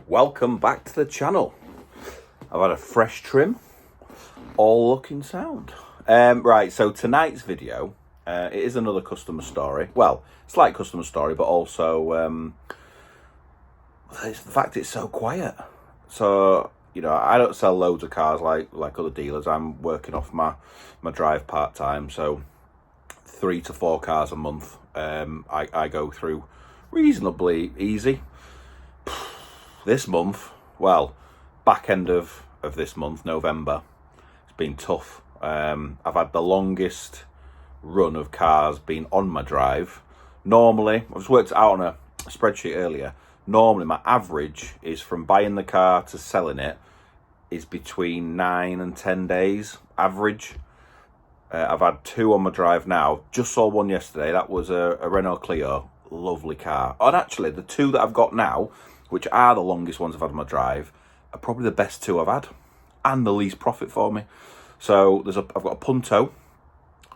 Welcome back to the channel. I've had a fresh trim, all looking sound. Right, so tonight's video, it is another customer story. Well, slight customer story, but also it's the fact it's so quiet. So, you know, I don't sell loads of cars like other dealers. I'm working off my drive part-time, so 3 to 4 cars a month I go through reasonably easy. This month, well, back end of this month, November, it's been tough. I've had the longest run of cars being on my drive. Normally, I've just worked it out on a spreadsheet earlier. Normally, my average is from buying the car to selling it is between 9 and 10 days, average. I've had 2 on my drive now. Just saw one yesterday. That was a Renault Clio. Lovely car. And actually, the 2 that I've got now, which are the longest ones I've had on my drive, are probably the best 2 I've had and the least profit for me. So I've got a Punto.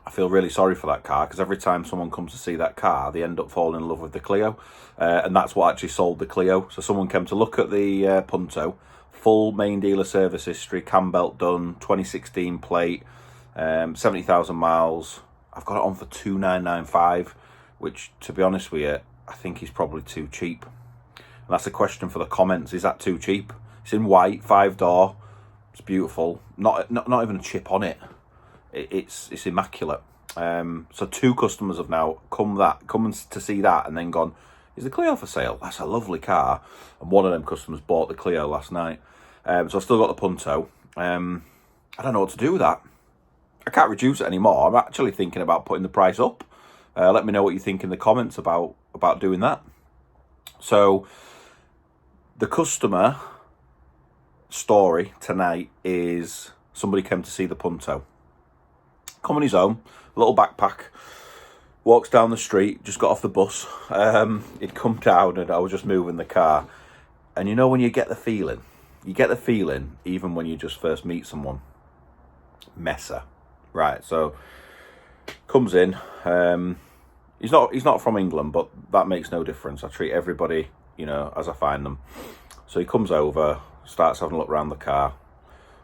I feel really sorry for that car because every time someone comes to see that car, they end up falling in love with the Clio. And that's what actually sold the Clio. So someone came to look at the Punto, full main dealer service history, cam belt done, 2016 plate, 70,000 miles. I've got it on for 2,995, which, to be honest with you, I think is probably too cheap. And that's a question for the comments. Is that too cheap? It's in white, 5-door. It's beautiful. Not even a chip on it. It's immaculate. So 2 customers have now come to see that and then gone, is the Clio for sale? That's a lovely car. And one of them customers bought the Clio last night. So I've still got the Punto. I don't know what to do with that. I can't reduce it anymore. I'm actually thinking about putting the price up. Let me know what you think in the comments about doing that. So the customer story tonight is somebody came to see the Punto. Come on his own, little backpack, walks down the street, just got off the bus. He'd come down and I was just moving the car. And you know when you get the feeling even when you just first meet someone, messer. Right, so comes in. He's not from England, but that makes no difference. I treat everybody, you know, as I find them. So he comes over, starts having a look around the car,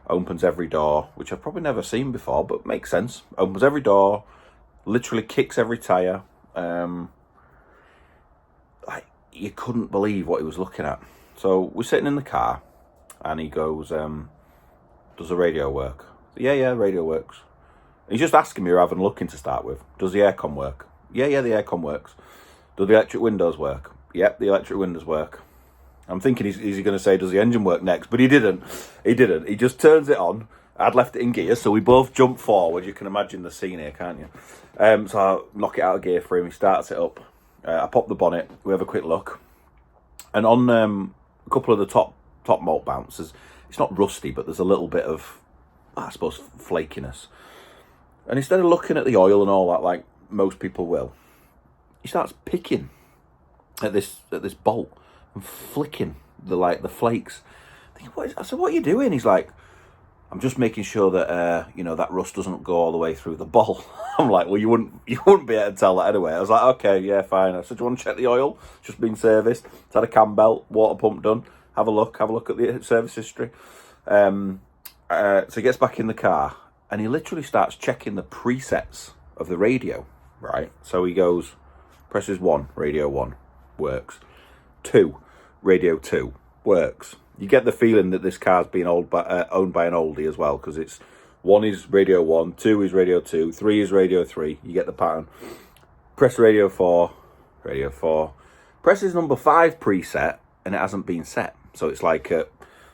opens every door, which I've probably never seen before, but makes sense. Opens every door, literally kicks every tyre. Like, you couldn't believe what he was looking at. So we're sitting in the car, and he goes, does the radio work? Yeah, radio works. He's just asking me rather than looking to start with. Does the aircon work? Yeah, the aircon works. Do the electric windows work? Yep, the electric windows work. I'm thinking, is he going to say, does the engine work next? But he didn't. He just turns it on. I'd left it in gear, so we both jump forward. You can imagine the scene here, can't you? So I knock it out of gear for him. He starts it up. I pop the bonnet. We have a quick look. And on a couple of the top malt bounces, it's not rusty, but there's a little bit of, I suppose, flakiness. And instead of looking at the oil and all that, like most people will, he starts picking at this bolt and flicking the flakes. I said, what are you doing? He's like, I'm just making sure that that rust doesn't go all the way through the bowl. I'm like, well, you wouldn't be able to tell that anyway. I was like, okay, yeah, fine. I said, do you want to check the oil? It's just been serviced. It's had a cam belt, water pump done. Have a look at the service history. So he gets back in the car and he literally starts checking the presets of the radio, right? So he goes, presses 1, radio 1, works. 2, radio 2, works. You get the feeling that this car's been owned by an oldie as well, because it's 1 is radio 1, 2 is radio 2, 3 is radio 3. You get the pattern. Press radio 4, radio 4. Presses number 5 preset, and it hasn't been set. So it's like at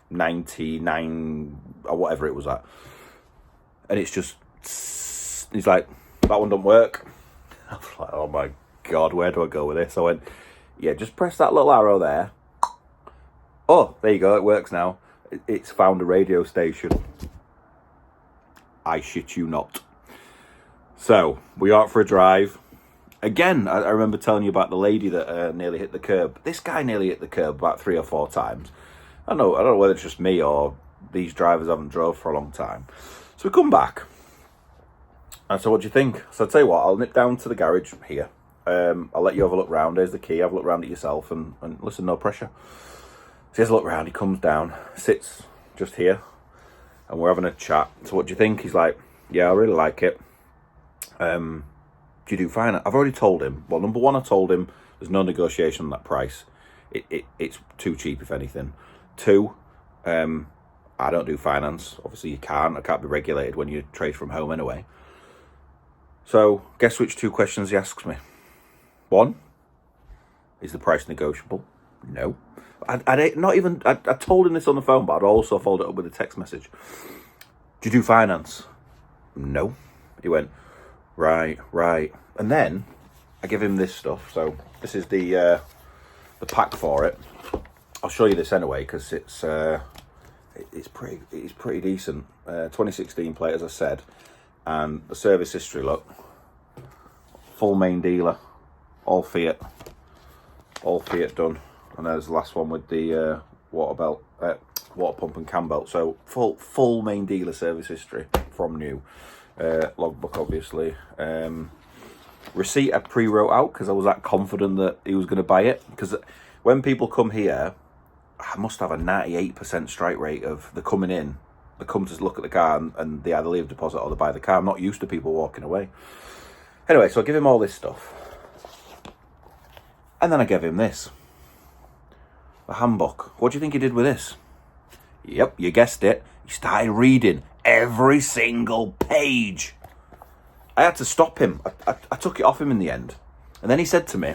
99 or whatever it was at. And it's just, he's like, that one don't work. I was like, oh my God, where do I go with this? I went, yeah, just press that little arrow there. Oh, there you go, it works now. It's found a radio station. I shit you not. So, we are out for a drive. Again, I remember telling you about the lady that nearly hit the curb. This guy nearly hit the curb about 3 or 4 times. I don't know whether it's just me or these drivers haven't drove for a long time. So we come back. And so what do you think? So I'll tell you what, I'll nip down to the garage here. I'll let you have a look round. There's the key. Have a look round at yourself and listen, no pressure. So he has a look round, he comes down, sits just here, and we're having a chat. So what do you think? He's like, yeah, I really like it. Do you do finance? I've already told him. Well, number one, I told him there's no negotiation on that price. It's too cheap, if anything. Two, I don't do finance. Obviously, you can't. I can't be regulated when you trade from home anyway. So, guess which two questions he asks me? One, is the price negotiable? No. I told him this on the phone, but I'd also followed it up with a text message. Do you do finance? No. He went, right. And then I give him this stuff. So this is the pack for it. I'll show you this anyway because it's pretty decent. 2016 plate, as I said, and the service history. Look, full main dealer, all Fiat done. And there's the last one with the water pump and cam belt. So full main dealer service history from new. Logbook, obviously. Receipt I pre-wrote out because I was that confident that he was going to buy it. Because when people come here, I must have a 98% strike rate of they're coming in, they come to look at the car and they either leave a deposit or they buy the car. I'm not used to people walking away. Anyway, so I give him all this stuff. And then I gave him this. The handbook. What do you think he did with this? Yep, you guessed it. He started reading every single page. I had to stop him. I took it off him in the end. And then he said to me,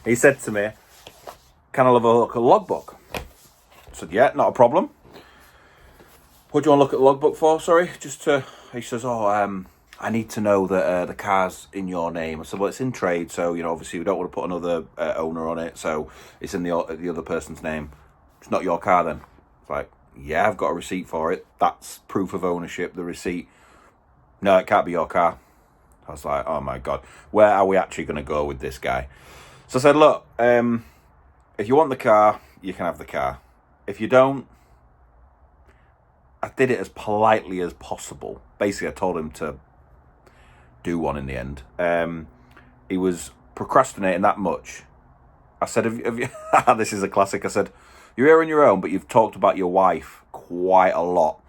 can I have a look at the logbook? I said, yeah, not a problem. What do you want to look at the logbook for? Sorry, he says, I need to know that the car's in your name. I said, well, it's in trade, so, obviously we don't want to put another owner on it, so it's in the other person's name. It's not your car then. It's like, yeah, I've got a receipt for it. That's proof of ownership, the receipt. No, it can't be your car. I was like, oh my God, where are we actually going to go with this guy? So I said, look, if you want the car, you can have the car. If you don't, I did it as politely as possible. Basically, I told him to do one in the end. He was procrastinating that much. I said, have you this is a classic. I said, you're here on your own, but you've talked about your wife quite a lot.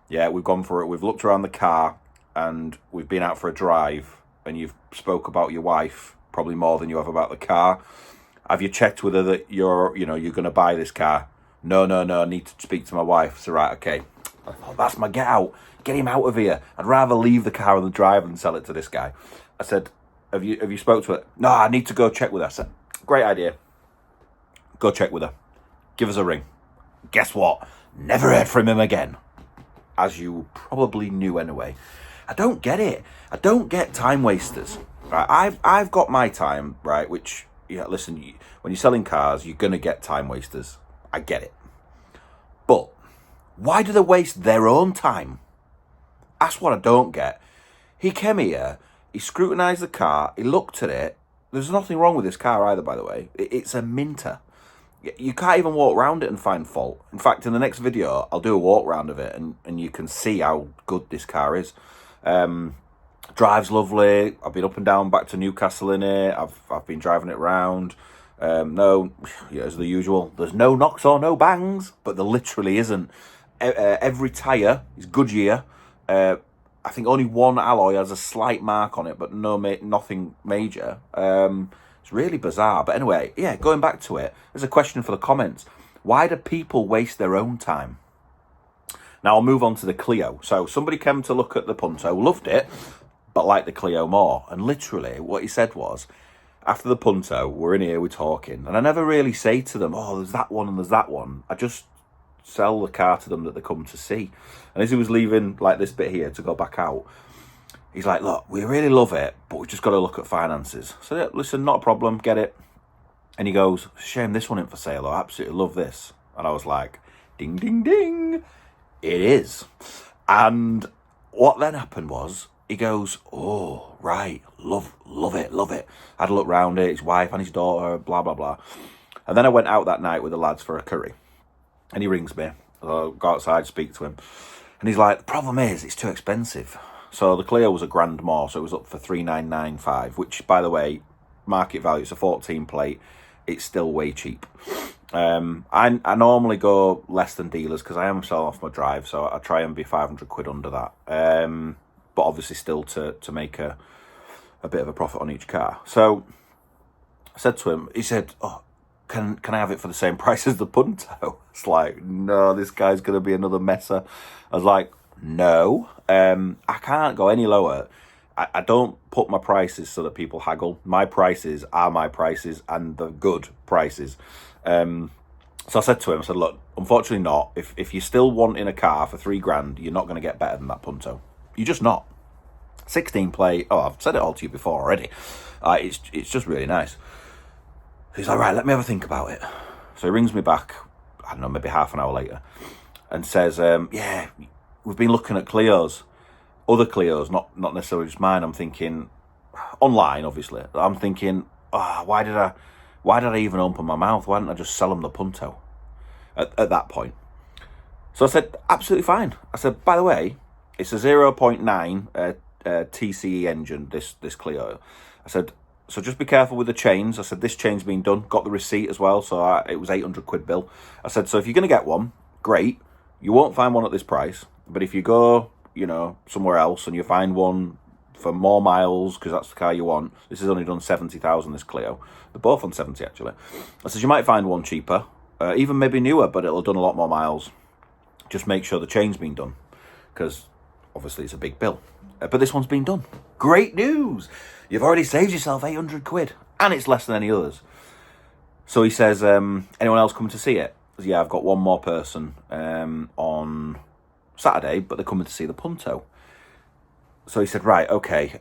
Yeah, we've gone for it. We've looked around the car and we've been out for a drive and you've spoke about your wife probably more than you have about the car. Have you checked with her that you're going to buy this car? No, I need to speak to my wife. So, right, okay. I thought, that's my get out. Get him out of here. I'd rather leave the car on the drive than sell it to this guy. I said, have you spoke to her? No, I need to go check with her. I said, great idea. Go check with her. Give us a ring. Guess what? Never heard from him again. As you probably knew anyway. I don't get it. I don't get time wasters. Right? I've got my time, right, which, listen, when you're selling cars, you're going to get time wasters. I get it. But why do they waste their own time? That's what I don't get. He came here, he scrutinised the car, he looked at it. There's nothing wrong with this car either, by the way. It's a Minter. You can't even walk around it and find fault. In fact, in the next video, I'll do a walk round of it and you can see how good this car is. Drives lovely. I've been up and down back to Newcastle in it. I've been driving it around. As the usual, there's no knocks or no bangs, but there literally isn't. Every tyre is Goodyear. I think only one alloy has a slight mark on it, but nothing major. It's really bizarre. But anyway, yeah, going back to it, there's a question for the comments. Why do people waste their own time? Now I'll move on to the Clio. So somebody came to look at the Punto, loved it, but liked the Clio more. And literally what he said was, after the Punto, we're in here, we're talking. And I never really say to them, oh, there's that one and there's that one. I just sell the car to them that they come to see. And as he was leaving like this bit here to go back out, he's like, look, we really love it, but we've just got to look at finances. So yeah, listen, not a problem, get it. And he goes, shame this one ain't for sale. I absolutely love this. And I was like, ding, ding, ding. It is. And what then happened was, he goes, oh, right, love it. I had a look round it, his wife and his daughter, blah, blah, blah. And then I went out that night with the lads for a curry. And he rings me. I'll go outside, speak to him. And he's like, the problem is, it's too expensive. So the Clio was a grand more, so it was up for 3,995, which, by the way, market value, it's a 14 plate. It's still way cheap. I normally go less than dealers because I am selling off my drive, so I try and be 500 quid under that. But obviously still to make a bit of a profit on each car. So I said to him, he said, "Oh, can I have it for the same price as the Punto?" It's like, no, this guy's going to be another messer. I was like, no, I can't go any lower. I don't put my prices so that people haggle. My prices are my prices, and the good prices. So I said to him, I said, look, unfortunately not. If you're still wanting a car for $3,000, you're not going to get better than that Punto. You're just not. 16 plate. Oh, I've said it all to you before already. It's just really nice. He's like, right, let me have a think about it. So he rings me back, I don't know, maybe half an hour later, and says, yeah, we've been looking at Clios, other Clios, not necessarily just mine. I'm thinking, online, obviously. I'm thinking, why did I even open my mouth? Why didn't I just sell them the Punto at that point? So I said, absolutely fine. I said, by the way, it's a 0.9 TCE engine, this Clio. I said, so just be careful with the chains. I said, this chain's been done. Got the receipt as well, so it was 800 quid bill. I said, so if you're going to get one, great. You won't find one at this price. But if you go, somewhere else and you find one for more miles, because that's the car you want. This has only done 70,000, this Clio. They're both on 70, actually. I said, you might find one cheaper, even maybe newer, but it'll have done a lot more miles. Just make sure the chain's been done, because obviously it's a big bill. But this one's been done. Great news! You've already saved yourself 800 quid, and it's less than any others. So he says, anyone else coming to see it? Says, yeah, I've got one more person on Saturday, but they're coming to see the Punto. So he said, right, okay,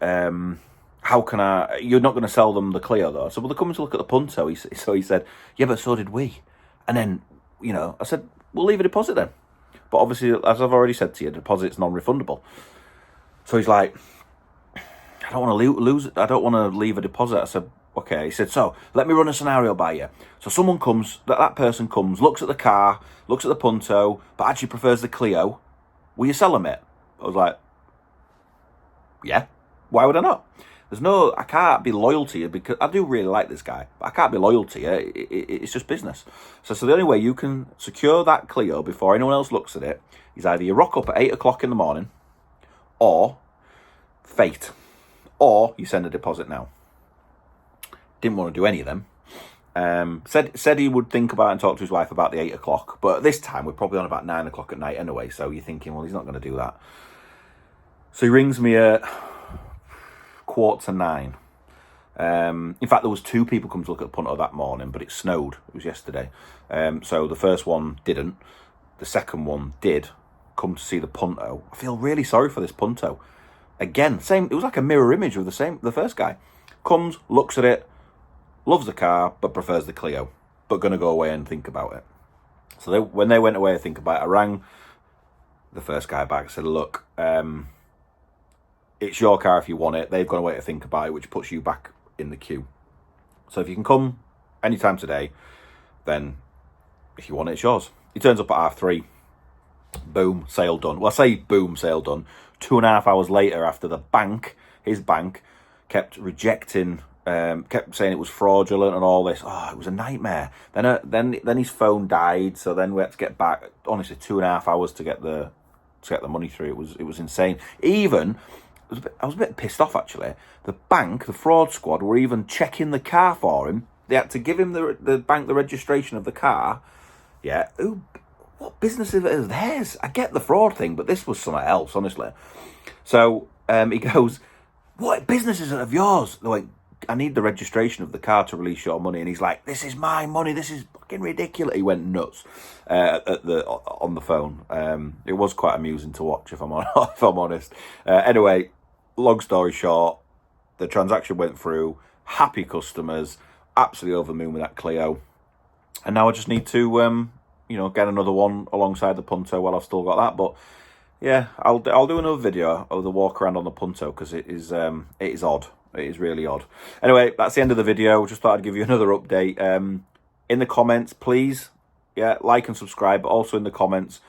how can I... You're not going to sell them the Clio, though. I said, well, they're coming to look at the Punto. So he said, yeah, but so did we. And then, I said, we'll leave a deposit then. But obviously, as I've already said to you, deposit's non-refundable. So he's like, I don't want to lose it. I don't want to leave a deposit. I said, okay. He said, so let me run a scenario by you. So someone comes, that person comes, looks at the car, looks at the Punto, but actually prefers the Clio. Will you sell them it? I was like, yeah. Why would I not? I can't be loyal to you because I do really like this guy, but I can't be loyal to you. It's just business. So the only way you can secure that Clio before anyone else looks at it is either you rock up at 8 o'clock in the morning, or fate, or you send a deposit now. Didn't want to do any of them. Said he would think about it and talk to his wife about the 8 o'clock, but at this time we're probably on about 9 o'clock at night anyway, so you're thinking, well, he's not going to do that. So he rings me at 8:45. In fact, there was 2 people come to look at the Punto that morning, but it snowed. It was yesterday. So the first one didn't. The second one did come to see the Punto. I feel really sorry for this Punto. Again, same. It was like a mirror image of the first guy. Comes, looks at it, loves the car, but prefers the Clio. But going to go away and think about it. So when they went away to think about it, I rang the first guy back and said, look, it's your car if you want it. They've gone away to think about it, which puts you back in the queue. So if you can come anytime today, then if you want it, it's yours. He turns up at 3:30. Boom, sale done. Well, I say boom, sale done. 2.5 hours later, after his bank, kept rejecting, kept saying it was fraudulent and all this. Oh, it was a nightmare. Then his phone died, so then we had to get back. Honestly, 2.5 hours to get the money through. It was insane. Even I was a bit pissed off actually. The bank, the fraud squad, were even checking the car for him. They had to give him the bank the registration of the car. Yeah, what business is it theirs? I get the fraud thing, but this was something else, honestly. So he goes, what business is it of yours? They're like, I need the registration of the car to release your money. And he's like, this is my money. This is fucking ridiculous. He went nuts on the phone. It was quite amusing to watch, if I'm honest. Anyway, long story short, the transaction went through. Happy customers, absolutely over the moon with that Clio. And now I just need to, get another one alongside the Punto while I've still got that. But yeah, I'll do another video of the walk around on the Punto because it is odd. It is really odd. Anyway, that's the end of the video. Just thought I'd give you another update. In the comments, please, like and subscribe. But also in the comments,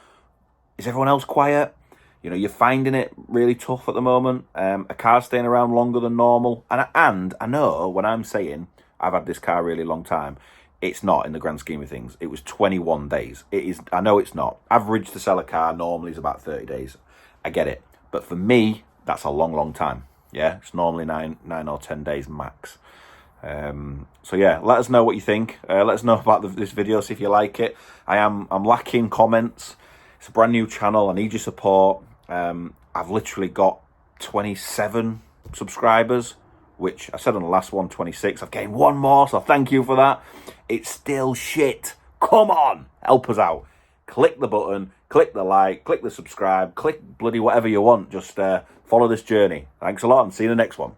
is everyone else quiet? You're finding it really tough at the moment. A car staying around longer than normal. And I know when I'm saying I've had this car a really long time, It's not in the grand scheme of things. It was 21 days. It is. I know it's not. Average to sell a car normally is about 30 days. I get it. But for me, that's a long, long time. Yeah, it's normally nine or 10 days max. So yeah, let us know what you think. Let us know about this video, see if you like it. I'm lacking comments. It's a brand new channel. I need your support. I've literally got 27 subscribers, which I said on the last one, 26. I've gained one more, so thank you for that. It's still shit. Come on, help us out. Click the button, click the like, click the subscribe, click bloody whatever you want. Just follow this journey. Thanks a lot and see you in the next one.